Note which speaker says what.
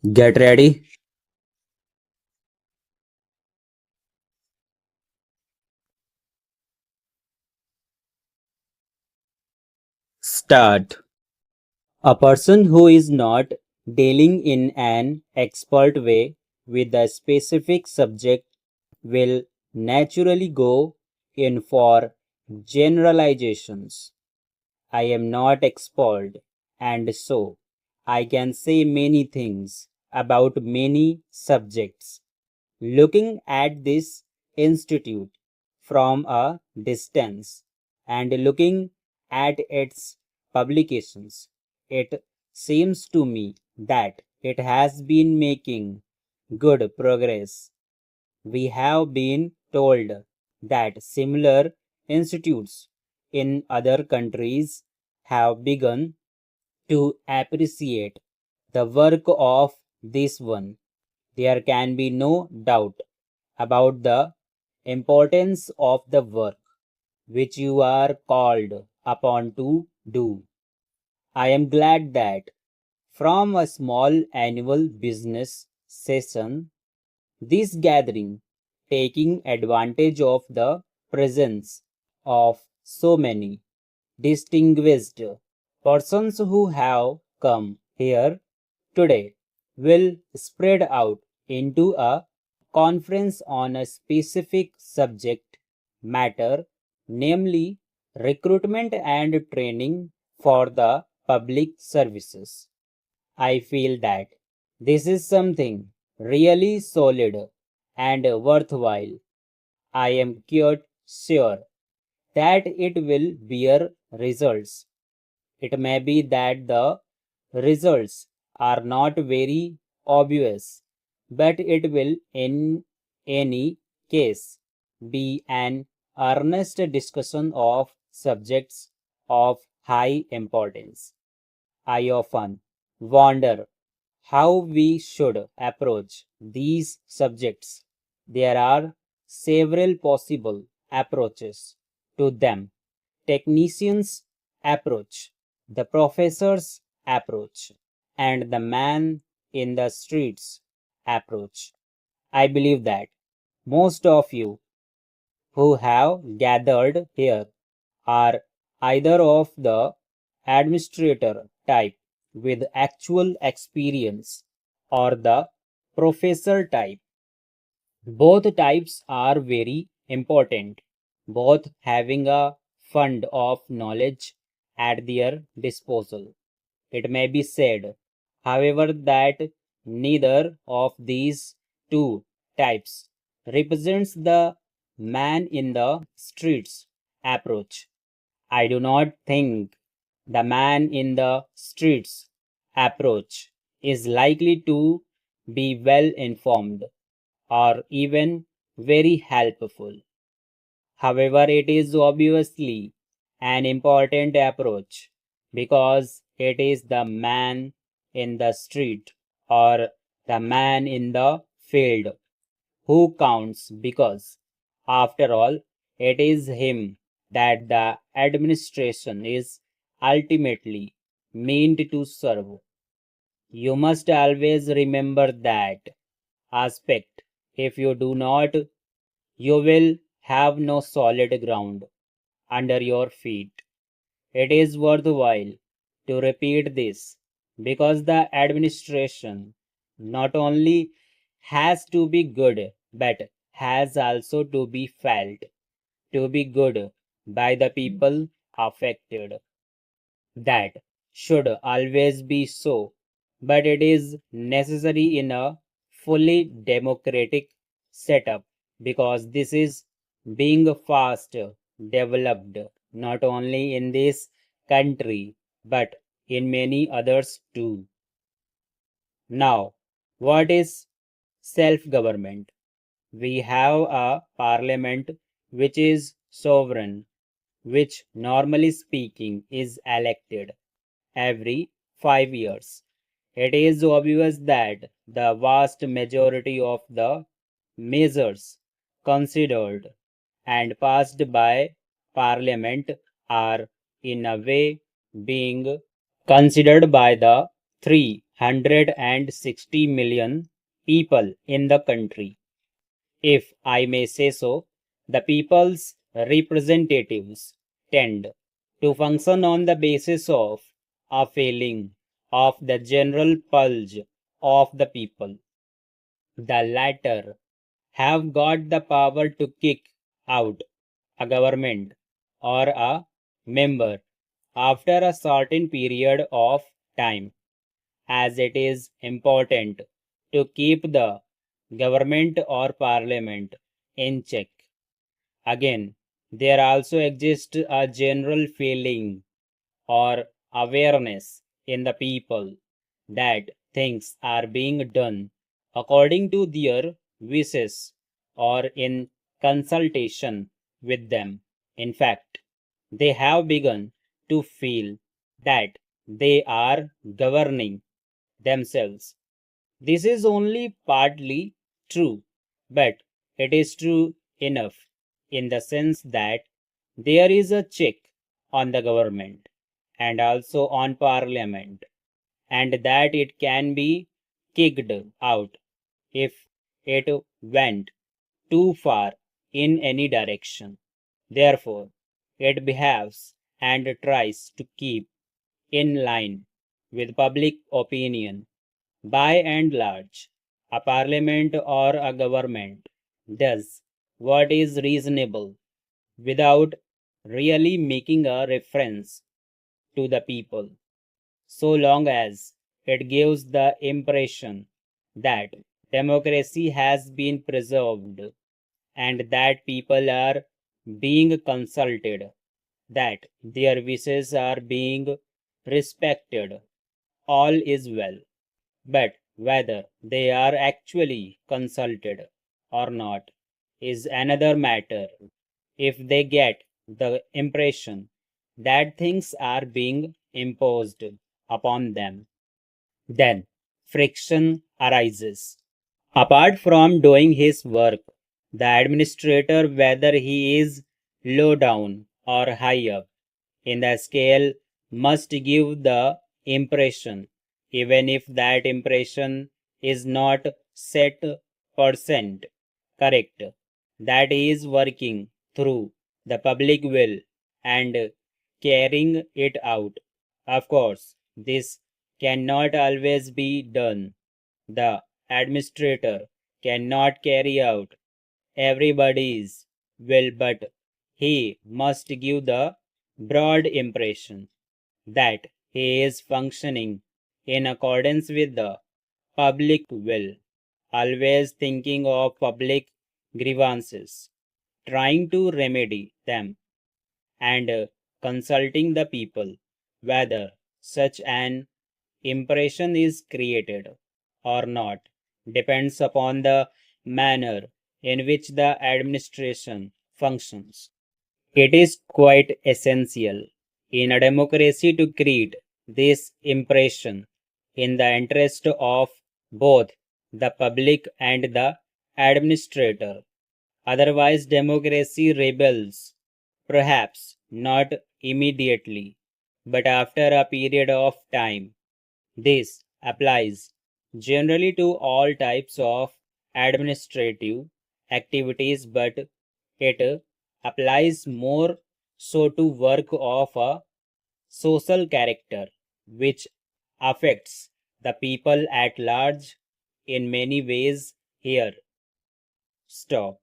Speaker 1: Get ready. Start. A person who is not dealing in an expert way with a specific subject will naturally go in for generalizations. I am not expert, and so I can say many things about many subjects. Looking at this institute from a distance and looking at its publications, it seems to me that it has been making good progress. We have been told that similar institutes in other countries have begun to appreciate the work of this one. There can be no doubt about the importance of the work which you are called upon to do. I am glad that from a small annual business session, this gathering, taking advantage of the presence of so many distinguished persons who have come here today, will spread out into a conference on a specific subject matter, namely recruitment and training for the public services. I feel that this is something really solid and worthwhile. I am quite sure that it will bear results. It may be that the results are not very obvious, but it will in any case be an earnest discussion of subjects of high importance. I often wonder how we should approach these subjects. There are several possible approaches to them: technician's approach, the professor's approach, and the man in the streets approach. I believe that most of you who have gathered here are either of the administrator type with actual experience or the professor type. Both types are very important, both having a fund of knowledge at their disposal. It may be said, however, that neither of these two types represents the man in the streets approach. I do not think the man in the streets approach is likely to be well informed or even very helpful. However, it is obviously an important approach because it is the man in the street or the man in the field who counts, because after all, it is him that the administration is ultimately meant to serve. You must always remember that aspect. If you do not, you will have no solid ground under your feet. It is worthwhile to repeat this because the administration not only has to be good but has also to be felt to be good by the people affected. That should always be so, but it is necessary in a fully democratic setup because this is being fast developed not only in this country but in many others too. Now, what is self government? We have a parliament which is sovereign, which normally speaking is elected every 5 years. It is obvious that the vast majority of the measures considered and passed by Parliament are in a way being considered by the 3 160 million people in the country. If I may say so, the people's representatives tend to function on the basis of a feeling of the general pulse of the people. The latter have got the power to kick out a government or a member after a certain period of time, as it is important to keep the government or parliament in check. Again, there also exists a general feeling or awareness in the people that things are being done according to their wishes or in consultation with them. In fact, they have begun to feel that they are governing themselves. This is only partly true, but it is true enough in the sense that there is a check on the government and also on parliament, and that it can be kicked out if it went too far in any direction. Therefore, it behaves and tries to keep in line with public opinion. By and large, a parliament or a government does what is reasonable without really making a reference to the people, so long as it gives the impression that democracy has been preserved and that people are being consulted, that their wishes are being respected, all is well. But whether they are actually consulted or not is another matter. If they get the impression that things are being imposed upon them, then friction arises. Apart from doing his work, the administrator, whether he is low down or high up in the scale, must give the impression, even if that impression is not set percent correct, that he is working through the public will and carrying it out. Of course, this cannot always be done. The administrator cannot carry out everybody's will, but he must give the broad impression that he is functioning in accordance with the public will, always thinking of public grievances, trying to remedy them, and consulting the people whether such an impression is created or not depends upon the manner in which the administration functions. It is quite essential in a democracy to create this impression in the interest of both the public and the administrator. Otherwise, democracy rebels, perhaps not immediately, but after a period of time. This applies generally to all types of administrative activities, but it applies more so to work of a social character, which affects the people at large in many ways. Here, stop.